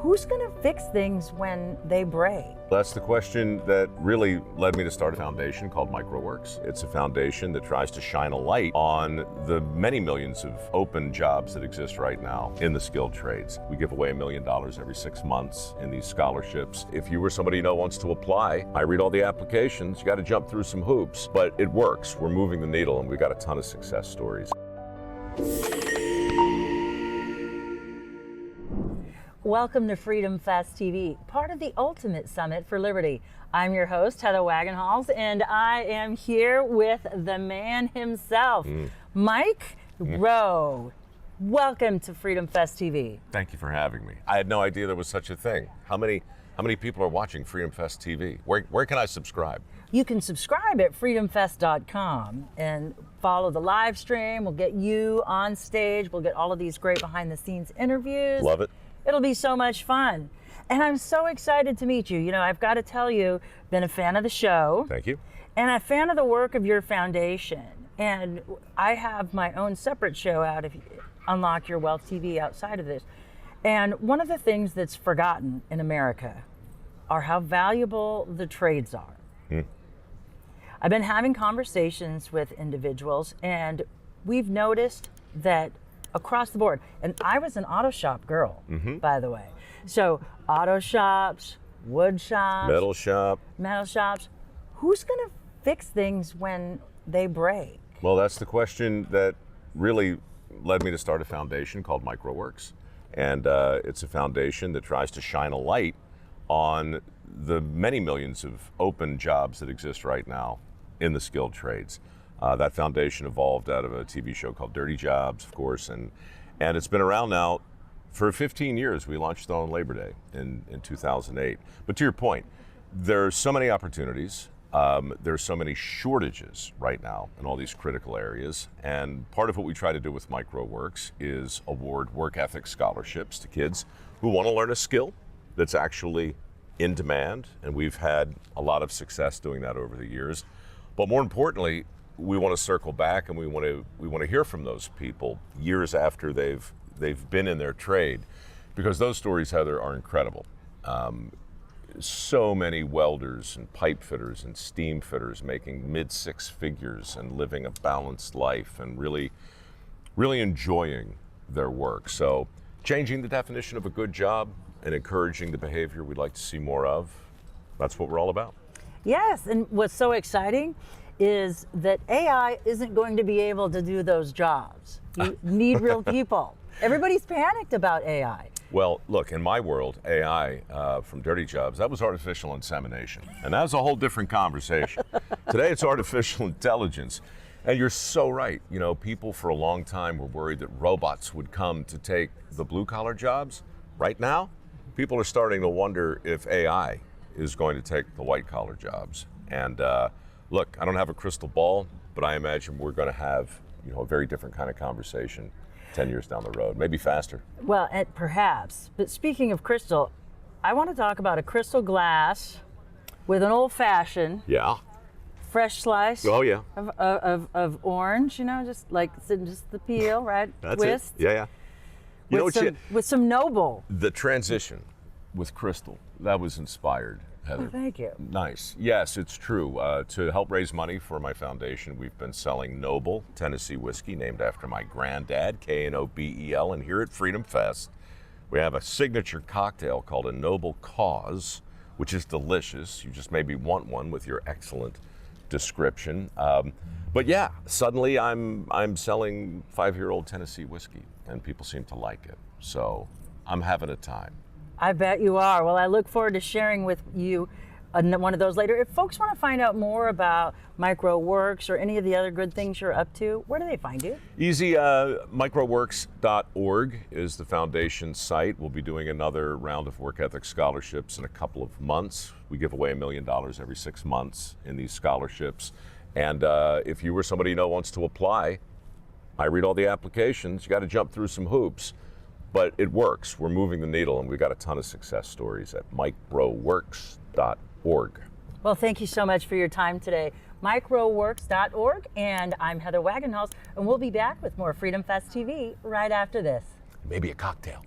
Who's going to fix things when they break? That's the question that really led me to start a foundation called Microworks. It's a foundation that tries to shine a light on the many millions of open jobs that exist right now in the skilled trades. We give away $1 million every 6 months in these scholarships. If you were somebody who wants to apply, I read all the applications. You got to jump through some hoops, but it works. We're moving the needle, and we've got a ton of success stories. Welcome to FreedomFest TV, part of the Ultimate Summit for Liberty. I'm your host, Heather Wagenhals, and I am here with the man himself, Mike Rowe. Welcome to FreedomFest TV. Thank you for having me. I had no idea there was such a thing. How many people are watching FreedomFest TV? Where can I subscribe? You can subscribe at freedomfest.com and follow the live stream. We'll get you on stage. We'll get all of these great behind-the-scenes interviews. Love it. It'll be so much fun. And I'm so excited to meet you. You know, I've got to tell you, been a fan of the show. Thank you. And a fan of the work of your foundation. And I have my own separate show out of Unlock Your Wealth TV outside of this. And one of the things that's forgotten in America are how valuable the trades are. I've been having conversations with individuals, and we've noticed that across the board, and I was an auto shop girl, by the way. So auto shops, wood shops, metal shops. Who's going to fix things when they break? Well, that's the question that really led me to start a foundation called Microworks. And it's a foundation that tries to shine a light on the many millions of open jobs that exist right now in the skilled trades. That foundation evolved out of a TV show called Dirty Jobs, of course, and it's been around now for 15 years. We launched it on Labor Day in 2008. But to your point, there's so many opportunities. There's so many shortages right now in all these critical areas. And part of what we try to do with Microworks is award work ethic scholarships to kids who want to learn a skill that's actually in demand. And we've had a lot of success doing that over the years. But more importantly, we want to circle back, and we want to hear from those people years after they've been in their trade, because those stories, Heather, are incredible. So many welders and pipe fitters and steam fitters making mid-six figures and living a balanced life and really enjoying their work. So changing the definition of a good job and encouraging the behavior we'd like to see more of, that's what we're all about. Yes, and what's so exciting is that AI isn't going to be able to do those jobs. You need real people. Everybody's panicked about AI. Well, look, in my world, AI from Dirty Jobs, that was artificial insemination. And that was a whole different conversation. Today, it's artificial intelligence. And you're so right. You know, people for a long time were worried that robots would come to take the blue-collar jobs. Right now, people are starting to wonder if AI is going to take the white-collar jobs. And look, I don't have a crystal ball, but I imagine we're going to have, you know, a very different kind of conversation 10 years down the road, maybe faster. Well, perhaps. But speaking of crystal, I want to talk about a crystal glass with an old-fashioned, fresh slice of orange, you know, just the peel, right? That's Twist. it. Yeah. You know with some Knobel. The transition with crystal, that was inspired, Heather. Oh, thank you. Nice. Yes, it's true. To help raise money for my foundation, we've been selling Knobel Tennessee Whiskey, named after my granddad, Knobel. And here at FreedomFest, we have a signature cocktail called a Noble Cause, which is delicious. You just maybe want one with your excellent description. But yeah, suddenly I'm selling 5-year-old Tennessee whiskey, and people seem to like it. So I'm having a time. I bet you are. Well, I look forward to sharing with you one of those later. If folks want to find out more about Microworks or any of the other good things you're up to, where do they find you? Easy. mikeroweWORKS.org is the foundation site. We'll be doing another round of work ethic scholarships in a couple of months. We give away $1 million every 6 months in these scholarships. And if you or somebody wants to apply, I read all the applications. You got to jump through some hoops. But it works. We're moving the needle, and we've got a ton of success stories at mikeroweWORKS.org. Well, thank you so much for your time today. mikeroweWORKS.org, and I'm Heather Wagenhals, and we'll be back with more FreedomFest TV right after this. Maybe a cocktail.